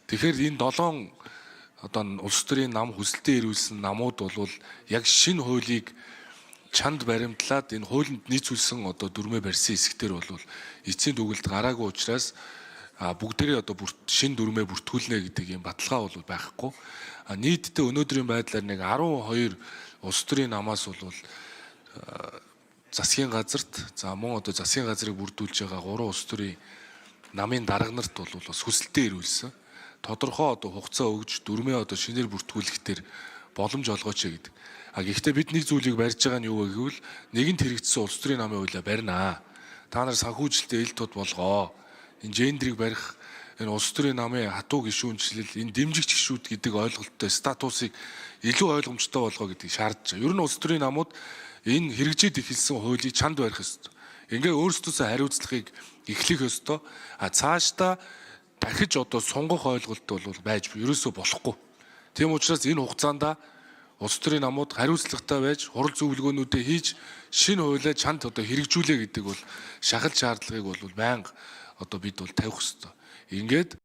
Тэгэхээр энэ 7 одоо улс төрийн нам хүсэлтэд ирүүлсэн намууд бол яг шинэ хуулийг чанд баримтлаад энэ хуулинд нийцүүлсэн одоо дүрмээ барьсан хэсэгтэр бол эцсийн дүгнэлт гараагүй учраас бүгдээрээ одоо шинэ дүрмээ бүртгүүлнэ гэдэг юм баталгаа бол байхгүй. Нийтдээ өнөөдрийн байдлаар нэг 12 улс төрийн намаас бол засгийн газарт мөн одоо засгийн газрыг бүрдүүлж байгаа 3 улс төрийн намын дарга нарт бол бас хүсэлтэд ирүүлсэн. Тодорхой одоо хугацаа өгж дүрмээ одоо шинээр бүртгүүлэхдээ боломж олгооч гэдэг. Гэхдээ бид нэг зүйлийг барьж байгаа нь юу вэ гэвэл нэгэнт хэрэгжсэн улс төрийн намын хуулиа барина. Та нар санхүүжилтээ ил тод болгоо. Энэ гендрийг барих, энэ улс төрийн намын хатуу гишүүнчлэл, энэ дэмжигч гишүүд гэдэг ойлголттой статусыг илүү ойлгомжтой болгоо гэдгийг шаардж байгаа. Ер нь улс төрийн намууд энэ хэрэгжээд эхэлсэн хуулийг чанд барих ёстой. Ингээ өөрсдөөсөө хариуцлагыг эхлэх ёстой. Цаашдаа дахиж одоо сунгах ойлголт бол байж ерөөсөө болохгүй. Тийм учраас энэ хугацаанд улс төрийн намууд хариуцлагатай байж хурал зөвлөгөөнүүдээ хийж шинэ хуулиа чанд одоо хэрэгжүүлээ гэдэг бол шахал шаардлагыг бол байнга одоо бид бол тавих ёстой. Ингээд